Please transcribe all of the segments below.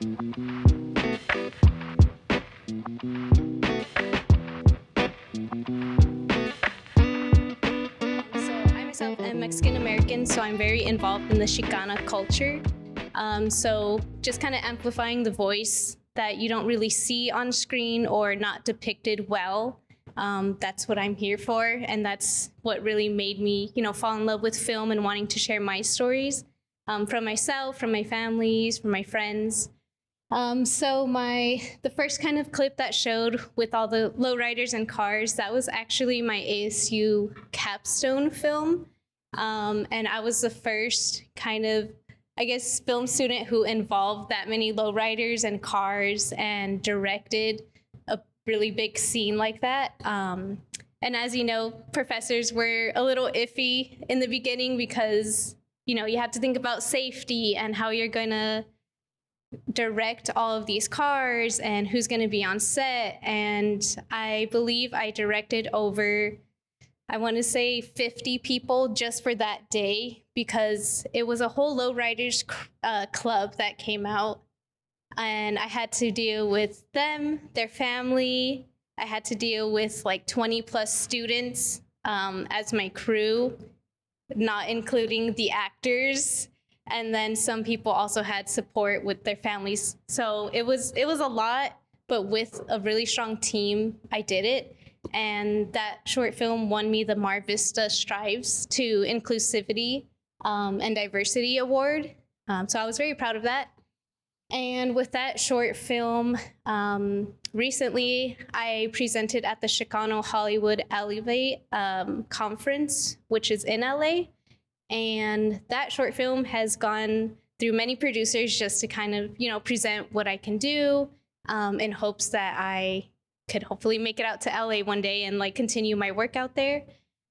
I myself am Mexican American, so I'm very involved in the Chicana culture. So just kind of amplifying the voice that you don't really see on screen or not depicted well. That's what I'm here for, and that's what really made me, fall in love with film and wanting to share my stories from myself, from my families, from my friends. So the first kind of clip that showed with all the lowriders and cars, that was actually my ASU capstone film. And I was the first kind of, film student who involved that many lowriders and cars and directed a really big scene like that. And as you know, professors were a little iffy in the beginning because, you have to think about safety and how you're going to direct all of these cars and who's going to be on set. And I believe I directed over, I want to say 50 people just for that day, because it was a whole lowriders club that came out, and I had to deal with them, their family. I had to deal with like 20 plus students as my crew, not including the actors. And then some people also had support with their families. So it was a lot, but with a really strong team, I did it. And that short film won me the Mar Vista Strives to Inclusivity and Diversity Award. So I was very proud of that. And with that short film, recently I presented at the Chicano Hollywood Elevate conference, which is in LA. And that short film has gone through many producers just to kind of, present what I can do in hopes that I could hopefully make it out to LA one day and continue my work out there.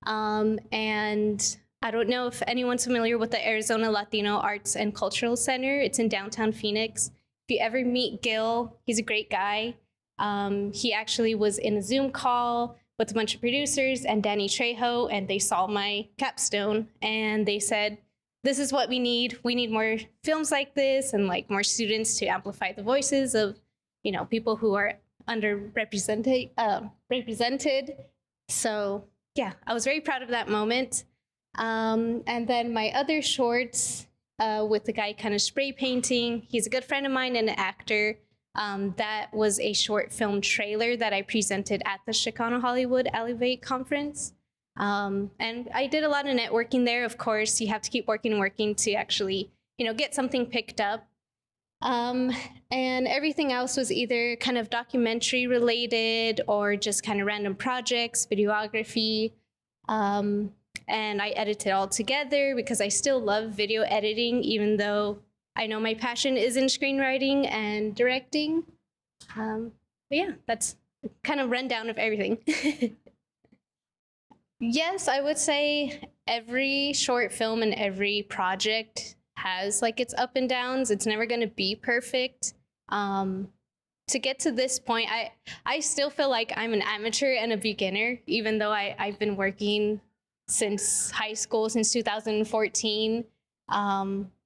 And I don't know if anyone's familiar with the Arizona Latino Arts and Cultural Center. It's in downtown Phoenix. If you ever meet Gil, he's a great guy. He actually was in a Zoom call with a bunch of producers and Danny Trejo, and they saw my capstone and they said, this is what we need. We need more films like this and more students to amplify the voices of, people who are underrepresented. Represented. So yeah, I was very proud of that moment. And then my other shorts with the guy kind of spray painting, he's a good friend of mine and an actor. That was a short film trailer that I presented at the Chicano Hollywood Elevate conference. And I did a lot of networking there. Of course, you have to keep working to actually, get something picked up. And everything else was either kind of documentary related or just kind of random projects, videography. And I edited all together because I still love video editing, even though I know my passion is in screenwriting and directing. But yeah, that's kind of rundown of everything. Yes, I would say every short film and every project has its up and downs. It's never going to be perfect. To get to this point, I still feel like I'm an amateur and a beginner, even though I've been working since high school, since 2014.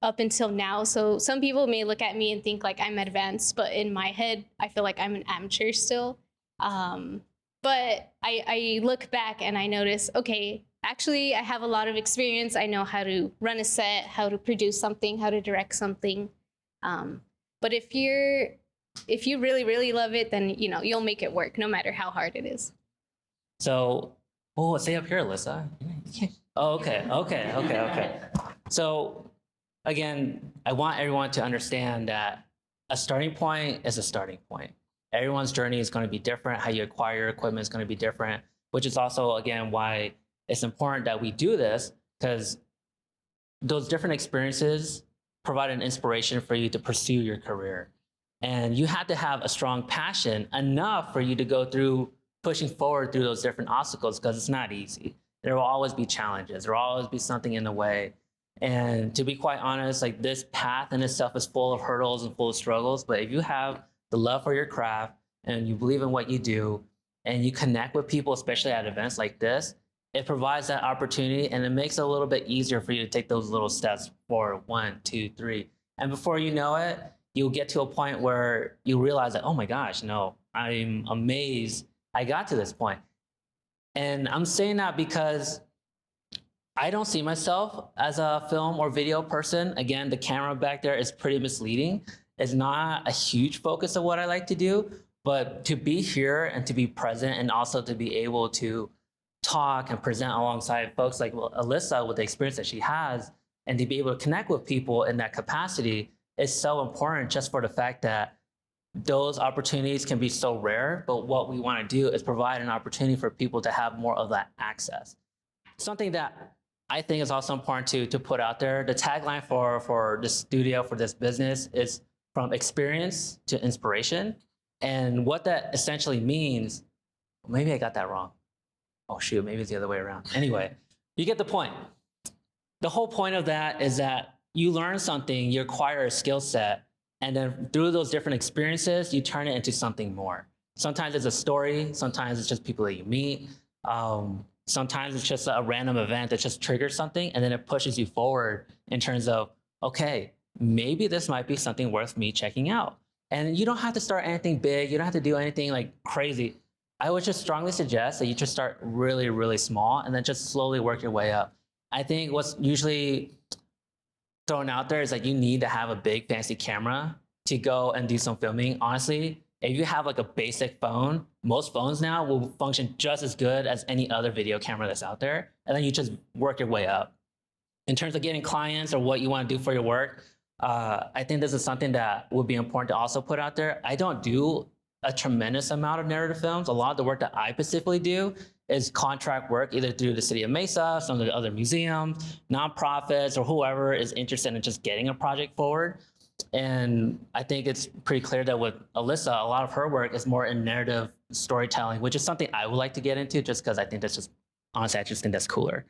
Up until now. So some people may look at me and think I'm advanced, but in my head, I feel like I'm an amateur still. But I look back and I notice, okay, actually I have a lot of experience. I know how to run a set, how to produce something, how to direct something. But if you really, really love it, then, you'll make it work no matter how hard it is. So, stay up here, Alyssa. Oh, okay. So again, I want everyone to understand that a starting point is a starting point. Everyone's journey is going to be different. How you acquire equipment is going to be different, which is also, again, why it's important that we do this, because those different experiences provide an inspiration for you to pursue your career. And you have to have a strong passion enough for you to go through pushing forward through those different obstacles, because it's not easy. There will always be challenges. There will always be something in the way. And to be quite honest, this path in itself is full of hurdles and full of struggles. But if you have the love for your craft and you believe in what you do and you connect with people, especially at events like this, it provides that opportunity and it makes it a little bit easier for you to take those little steps forward, 1, 2, 3. And before you know it, you'll get to a point where you realize that, oh my gosh, no, I'm amazed I got to this point. And I'm saying that because I don't see myself as a film or video person. Again, the camera back there is pretty misleading. It's not a huge focus of what I like to do, but to be here and to be present and also to be able to talk and present alongside folks like Alyssa with the experience that she has and to be able to connect with people in that capacity is so important just for the fact that those opportunities can be so rare, but what we want to do is provide an opportunity for people to have more of that access. Something that I think is also important to put out there, the tagline for this studio, for this business is from experience to inspiration. And what that essentially means, maybe I got that wrong. Oh shoot, maybe it's the other way around. Anyway, you get the point. The whole point of that is that you learn something, you acquire a skill set, and then through those different experiences, you turn it into something more. Sometimes it's a story, sometimes it's just people that you meet. Sometimes it's just a random event that just triggers something, and then it pushes you forward in terms of, okay, maybe this might be something worth me checking out. And you don't have to start anything big. You don't have to do anything like crazy. I would just strongly suggest that you just start really, really small and then just slowly work your way up. I think what's usually thrown out there is like you need to have a big fancy camera to go and do some filming. Honestly, if you have like a basic phone, most phones now will function just as good as any other video camera that's out there. And then you just work your way up. In terms of getting clients or what you want to do for your work, I think this is something that would be important to also put out there. I don't do a tremendous amount of narrative films. A lot of the work that I specifically do is contract work, either through the city of Mesa, some of the other museums, nonprofits, or whoever is interested in just getting a project forward. And I think it's pretty clear that with Alyssa, a lot of her work is more in narrative storytelling, which is something I would like to get into just because I think that's just, honestly, I just think that's cooler.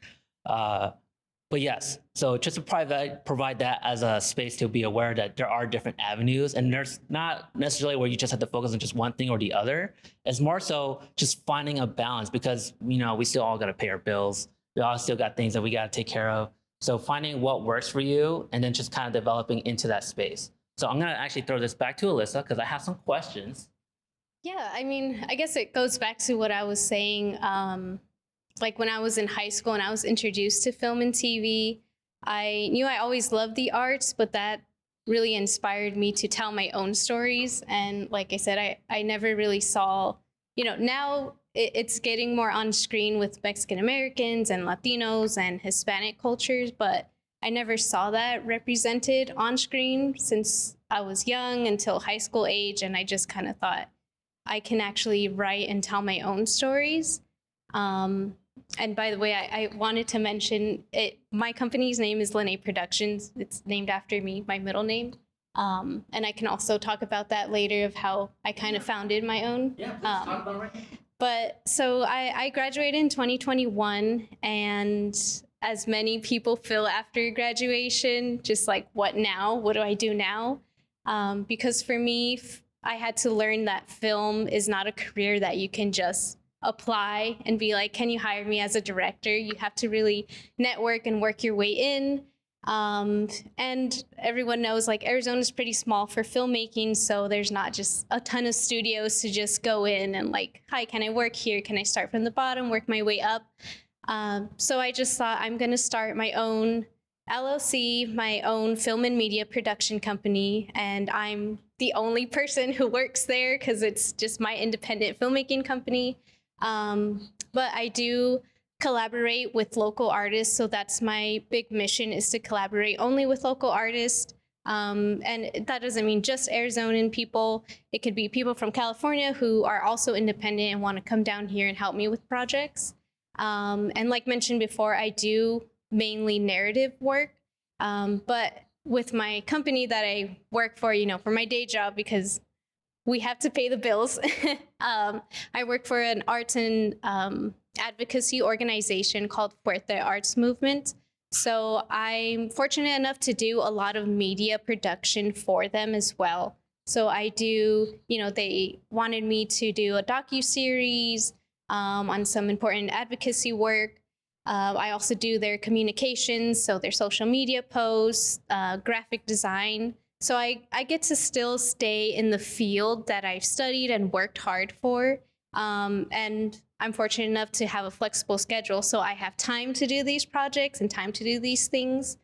But yes, so just to provide that as a space to be aware that there are different avenues, and there's not necessarily where you just have to focus on just one thing or the other. It's more so just finding a balance because, you know, we still all got to pay our bills. We all still got things that we got to take care of. So finding what works for you and then just kind of developing into that space. So I'm going to actually throw this back to Alyssa because I have some questions. Yeah, I mean, I guess it goes back to what I was saying. Like when I was in high school and I was introduced to film and TV, I knew I always loved the arts, but that really inspired me to tell my own stories. And like I said, I never really saw, you know, now it's getting more on screen with Mexican Americans and Latinos and Hispanic cultures, but I never saw that represented on screen since I was young until high school age. And I just kind of thought I can actually write and tell my own stories. And by the way, I wanted to mention it. My company's name is Lynae Productions. It's named after me, my middle name. And I can also talk about that later of how I kind of founded my own. Yeah, please talk about it right now. But so I graduated in 2021, and as many people feel after graduation, just like, what now? What do I do now? Because for me, I had to learn that film is not a career that you can just apply and be like, can you hire me as a director? You have to really network and work your way in. And everyone knows like Arizona is pretty small for filmmaking, so there's not just a ton of studios to just go in and like, hi, can I work here? Can I start from the bottom, work my way up? So I just thought I'm going to start my own LLC, my own film and media production company, and I'm the only person who works there because it's just my independent filmmaking company. But I do collaborate with local artists. So that's my big mission, is to collaborate only with local artists. And that doesn't mean just Arizonan people. It could be people from California who are also independent and want to come down here and help me with projects. And like mentioned before, I do mainly narrative work. But with my company that I work for, you know, for my day job, because we have to pay the bills. I work for an arts and advocacy organization called Fuerte Arts Movement. So I'm fortunate enough to do a lot of media production for them as well. So I do, you know, they wanted me to do a docuseries on some important advocacy work. I also do their communications, so their social media posts, graphic design. So I get to still stay in the field that I've studied and worked hard for. And I'm fortunate enough to have a flexible schedule. So I have time to do these projects and time to do these things.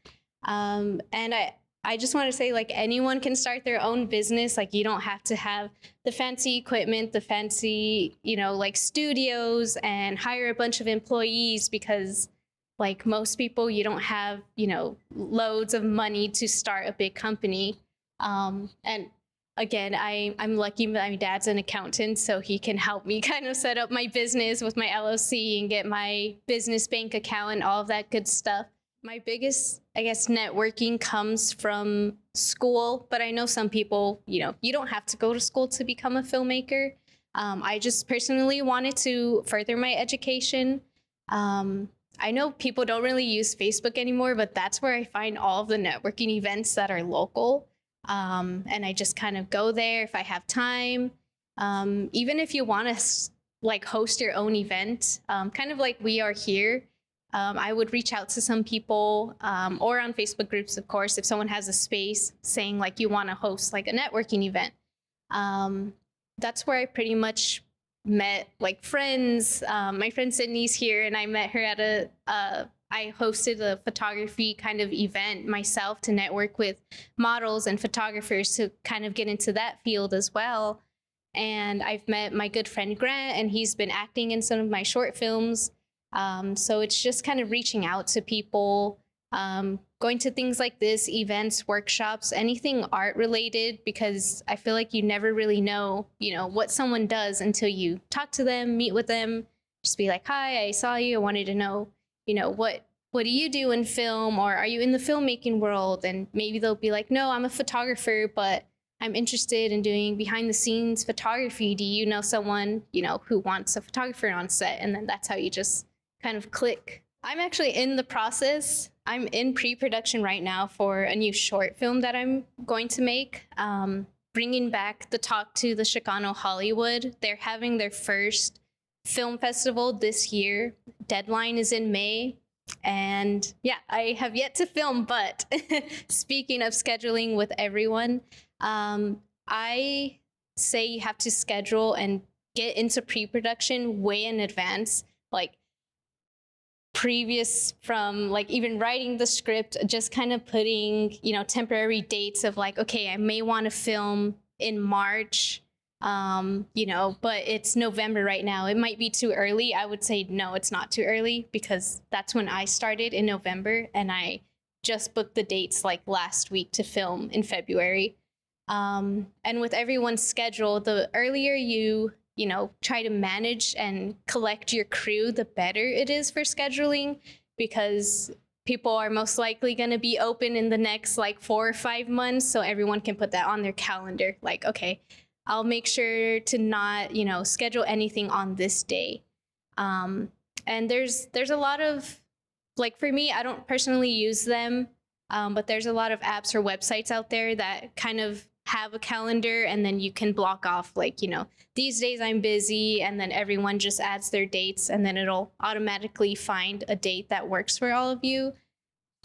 And I just want to say, like, anyone can start their own business. Like, you don't have to have the fancy equipment, the fancy, like studios and hire a bunch of employees, because like most people, you don't have, loads of money to start a big company. And again, I'm lucky my dad's an accountant, so he can help me kind of set up my business with my LLC and get my business bank account and all of that good stuff. My biggest, I guess, networking comes from school, but I know some people, you don't have to go to school to become a filmmaker. I just personally wanted to further my education. I know people don't really use Facebook anymore, but that's where I find all of the networking events that are local. And I just kind of go there if I have time. Even if you want to like host your own event, kind of like we are here, I would reach out to some people, or on Facebook groups, of course, if someone has a space saying like you want to host like a networking event. That's where I pretty much met like friends. My friend Sydney's here, and I met her at I hosted a photography kind of event myself to network with models and photographers to kind of get into that field as well. And I've met my good friend Grant, and he's been acting in some of my short films. So it's just kind of reaching out to people, going to things like this, events, workshops, anything art related, because I feel like you never really know, what someone does until you talk to them, meet with them, just be like, hi, I saw you. I wanted to know, what do you do in film, or are you in the filmmaking world? And maybe they'll be like, no, I'm a photographer, but I'm interested in doing behind the scenes photography. Do you know someone, who wants a photographer on set? And then that's how you just kind of click. I'm actually in the process. I'm in pre-production right now for a new short film that I'm going to make, bringing back the talk to the Chicano Hollywood. They're having their first film festival this year. Deadline is in May. And yeah, I have yet to film, but speaking of scheduling with everyone, I say you have to schedule and get into pre-production way in advance, like previous from like even writing the script, just kind of putting, temporary dates of like, okay, I may want to film in March, but it's November right now. It might be too early. I would say, no, it's not too early, because that's when I started in November, and I just booked the dates like last week to film in February. And with everyone's schedule, the earlier you try to manage and collect your crew, the better it is for scheduling, because people are most likely going to be open in the next like 4 or 5 months. So everyone can put that on their calendar. Like, okay, I'll make sure to not, schedule anything on this day. And there's a lot of, like, for me, I don't personally use them, but there's a lot of apps or websites out there that kind of have a calendar, and then you can block off like, these days I'm busy, and then everyone just adds their dates, and then it'll automatically find a date that works for all of you.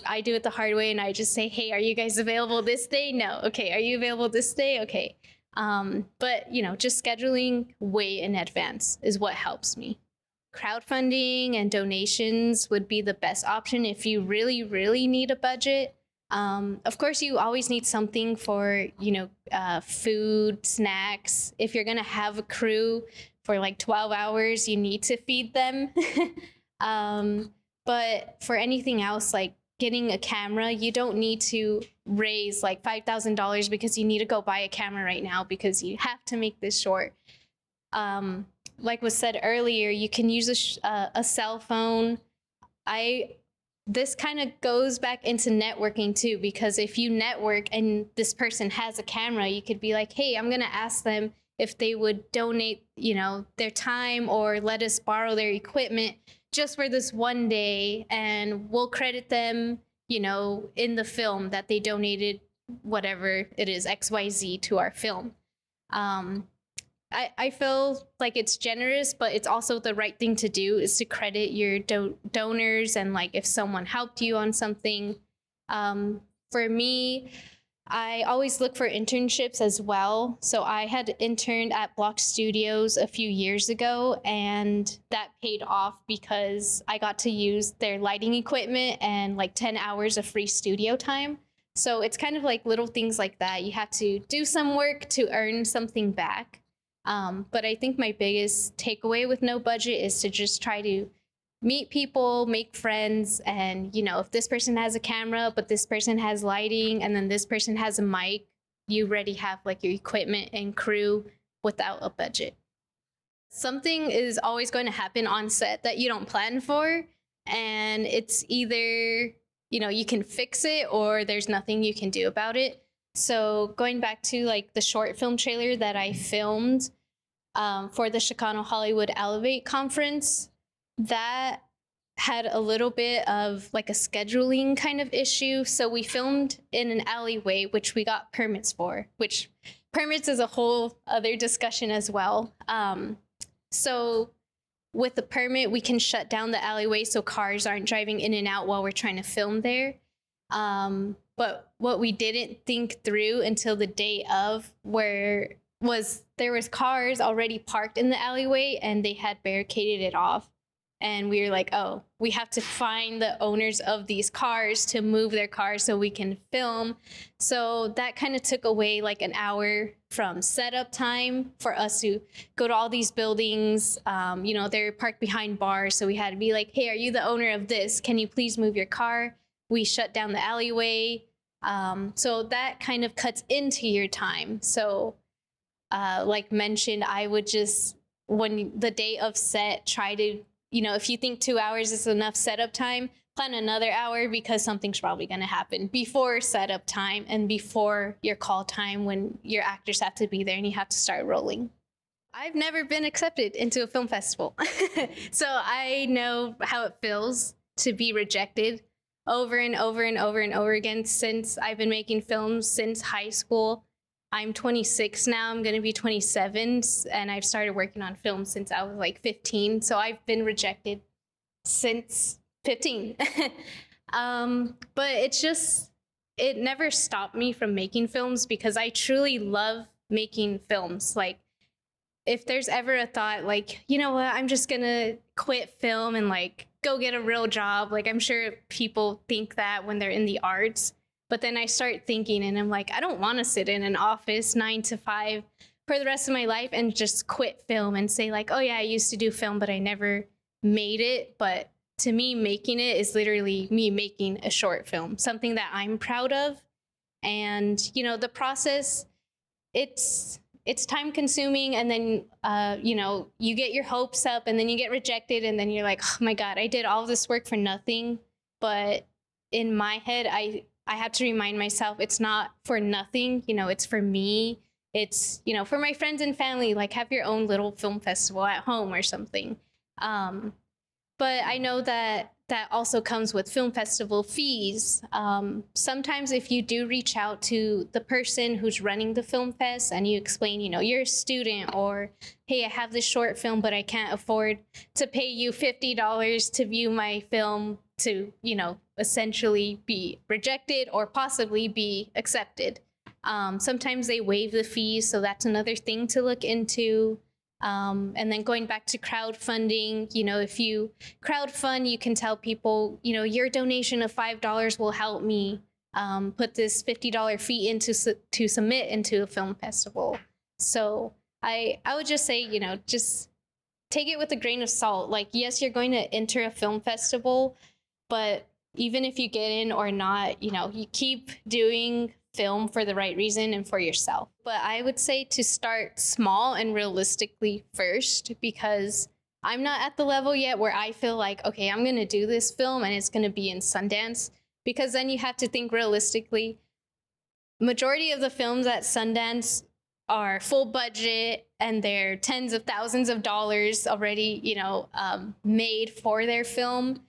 I do it the hard way, and I just say, hey, are you guys available this day? No. Okay. Are you available this day? Okay. But just scheduling way in advance is what helps me. Crowdfunding and donations would be the best option if you really, really need a budget. Of course, you always need something for, food, snacks. If you're going to have a crew for like 12 hours, you need to feed them. But for anything else, like getting a camera, you don't need to raise like $5,000 because you need to go buy a camera right now because you have to make this short. Like was said earlier, you can use a cell phone. This kind of goes back into networking too, because if you network and this person has a camera, you could be like, hey, I'm going to ask them if they would donate, their time or let us borrow their equipment just for this one day, and we'll credit them, in the film that they donated whatever it is, XYZ, to our film. I feel like it's generous, but it's also the right thing to do, is to credit your donors, and like if someone helped you on something. For me, I always look for internships as well. So I had interned at Block Studios a few years ago, and that paid off because I got to use their lighting equipment and like 10 hours of free studio time. So it's kind of like little things like that. You have to do some work to earn something back. But I think my biggest takeaway with no budget is to just try to meet people, make friends, and if this person has a camera, but this person has lighting, and then this person has a mic, you already have like your equipment and crew without a budget. Something is always going to happen on set that you don't plan for, and it's either you can fix it or there's nothing you can do about it. So going back to like the short film trailer that I filmed for the Chicano Hollywood Elevate conference, that had a little bit of like a scheduling kind of issue. So we filmed in an alleyway, which we got permits for, which permits is a whole other discussion as well. So with the permit, we can shut down the alleyway so cars aren't driving in and out while we're trying to film there. But what we didn't think through until the day of was there was cars already parked in the alleyway and they had barricaded it off. And we were like, oh, we have to find the owners of these cars to move their cars so we can film. So that kind of took away like an hour from setup time for us to go to all these buildings. They're parked behind bars. So we had to be like, hey, are you the owner of this? Can you please move your car? We shut down the alleyway. So that kind of cuts into your time. So like mentioned, I would just, when the day of set, try to, if you think 2 hours is enough setup time, plan another hour because something's probably going to happen before setup time and before your call time when your actors have to be there and you have to start rolling. I've never been accepted into a film festival. So I know how it feels to be rejected over and over and over and over again since I've been making films since high school. I'm 26 now, I'm gonna be 27, and I've started working on film since I was like 15. So I've been rejected since 15. But it never stopped me from making films because I truly love making films. Like if there's ever a thought like, you know what, I'm just gonna quit film and like go get a real job. Like I'm sure people think that when they're in the arts. But then I start thinking and I'm like, I don't want to sit in an office 9 to 5 for the rest of my life and just quit film and say like, oh yeah, I used to do film, but I never made it. But to me, making it is literally me making a short film, something that I'm proud of. And, the process, it's time consuming. And then, you get your hopes up and then you get rejected. And then you're like, oh my God, I did all this work for nothing. But in my head, I have to remind myself it's not for nothing, it's for me. It's, for my friends and family, like have your own little film festival at home or something. But I know that also comes with film festival fees. Sometimes if you do reach out to the person who's running the film fest and you explain, you're a student or, hey, I have this short film, but I can't afford to pay you $50 to view my film to, essentially be rejected or possibly be accepted. Sometimes they waive the fees, so that's another thing to look into. And then going back to crowdfunding, if you crowdfund, you can tell people, your donation of $5 will help me put this $50 fee into to submit into a film festival. So I would just say, just take it with a grain of salt. Like, yes, you're going to enter a film festival, but even if you get in or not, you keep doing film for the right reason and for yourself. But I would say to start small and realistically first, because I'm not at the level yet where I feel like, okay, I'm going to do this film and it's going to be in Sundance, because then you have to think realistically. Majority of the films at Sundance are full budget and they're tens of thousands of dollars already, made for their film.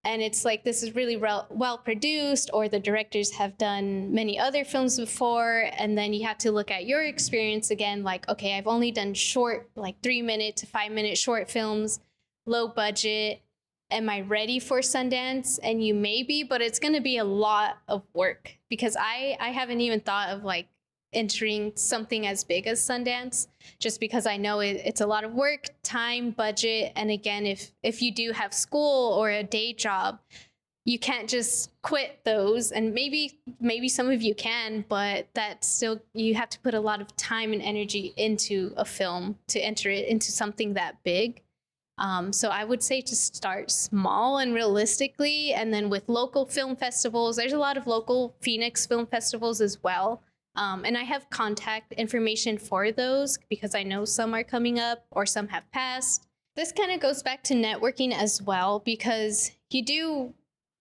And it's like, this is really well produced, or the directors have done many other films before. And then you have to look at your experience again, like, okay, I've only done short, like 3-minute to 5-minute short films, low budget. Am I ready for Sundance? And you may be, but it's going to be a lot of work. because I haven't even thought of like entering something as big as Sundance, just because I know it's a lot of work, time, budget, and again, if you do have school or a day job, you can't just quit those. And maybe some of you can, but that still, you have to put a lot of time and energy into a film to enter it into something that big. So I would say to start small and realistically, and then with local film festivals, there's a lot of local Phoenix film festivals as well. And I have contact information for those because I know some are coming up or some have passed. This kind of goes back to networking as well, because you do,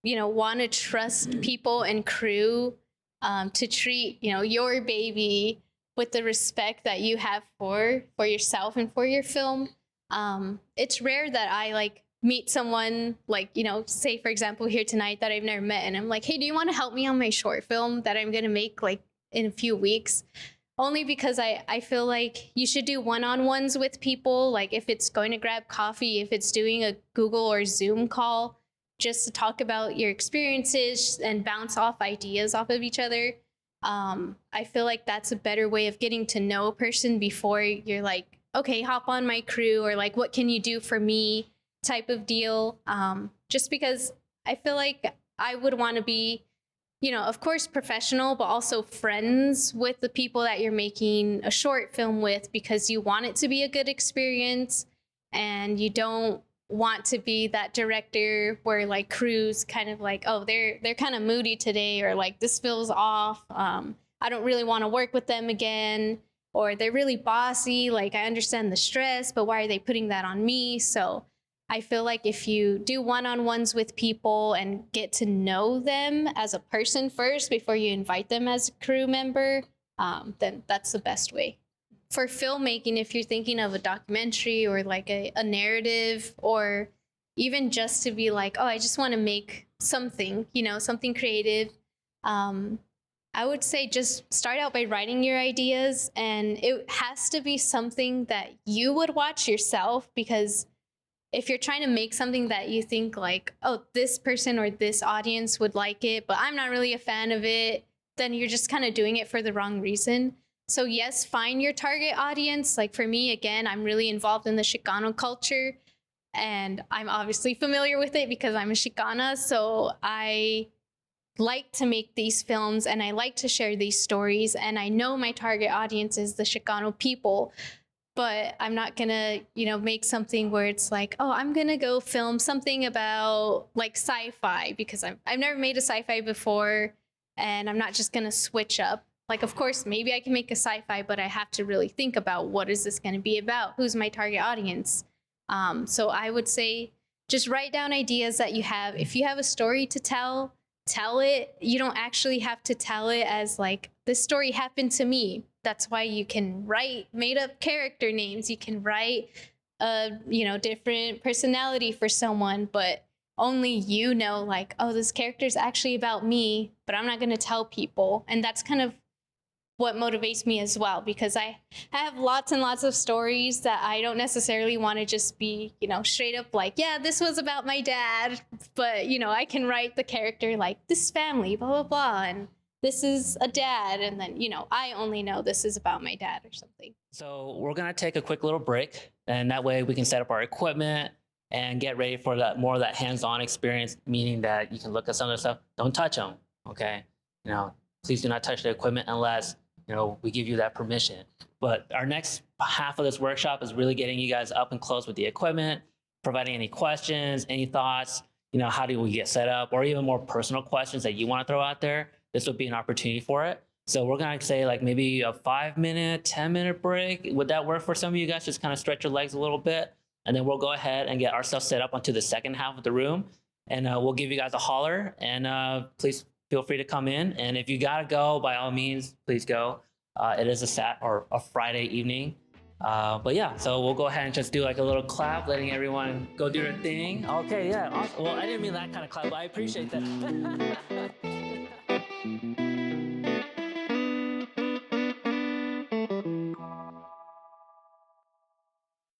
want to trust people and crew to treat, your baby with the respect that you have for yourself and for your film. It's rare that I like meet someone like, say for example here tonight that I've never met, and I'm like, hey, do you want to help me on my short film that I'm gonna make like in a few weeks? Only because I feel like you should do one-on-ones with people, like if it's going to grab coffee, if it's doing a Google or Zoom call, just to talk about your experiences and bounce off ideas off of each other. I feel like that's a better way of getting to know a person before you're like, okay, hop on my crew, or like, what can you do for me type of deal. Just because I feel like I would want to be, of course, professional, but also friends with the people that you're making a short film with, because you want it to be a good experience and you don't want to be that director where like crews kind of like, oh, they're kind of moody today, or like this feels off. I don't really want to work with them again. Or they're really bossy, like I understand the stress, but why are they putting that on me? So I feel like if you do one-on-ones with people and get to know them as a person first before you invite them as a crew member, then that's the best way. For filmmaking, if you're thinking of a documentary or like a narrative, or even just to be like, oh, I just want to make something, something creative, I would say just start out by writing your ideas, and it has to be something that you would watch yourself, because if you're trying to make something that you think like, oh, this person or this audience would like it, but I'm not really a fan of it, then you're just kind of doing it for the wrong reason. So yes, find your target audience. Like for me, again, I'm really involved in the Chicano culture, and I'm obviously familiar with it because I'm a Chicana. So I like to make these films and I like to share these stories, and I know my target audience is the Chicano people, but I'm not gonna, make something where it's like, oh, I'm gonna go film something about like sci-fi, because I've never made a sci-fi before, and I'm not just gonna switch up. Like, of course, maybe I can make a sci-fi, but I have to really think about what is this gonna be about? Who's my target audience? So I would say just write down ideas that you have. If you have a story to tell it. You don't actually have to tell it as like, this story happened to me. That's why you can write made up character names. You can write a, different personality for someone, but only like, oh, this character is actually about me, but I'm not going to tell people. And that's kind of what motivates me as well, because I have lots and lots of stories that I don't necessarily want to just be, straight up like, yeah, this was about my dad, but, I can write the character like, this family, blah, blah, blah, and this is a dad, and then, I only know this is about my dad or something. So we're going to take a quick little break, and that way we can set up our equipment and get ready for that more of that hands-on experience, meaning that you can look at some of the stuff. Don't touch them, okay? Please do not touch the equipment unless we give you that permission. But our next half of this workshop is really getting you guys up and close with the equipment, providing any questions, any thoughts, how do we get set up, or even more personal questions that you want to throw out there. This would be an opportunity for it. So we're going to say like maybe a 5-minute, 10-minute break. Would that work for some of you guys? Just kind of stretch your legs a little bit. And then we'll go ahead and get ourselves set up onto the second half of the room. And we'll give you guys a holler, and please feel free to come in. And if you got to go, by all means, please go. It is a Friday evening. But yeah, so we'll go ahead and just do like a little clap, letting everyone go do their thing. Okay, yeah. Awesome. Well, I didn't mean that kind of clap, but I appreciate that.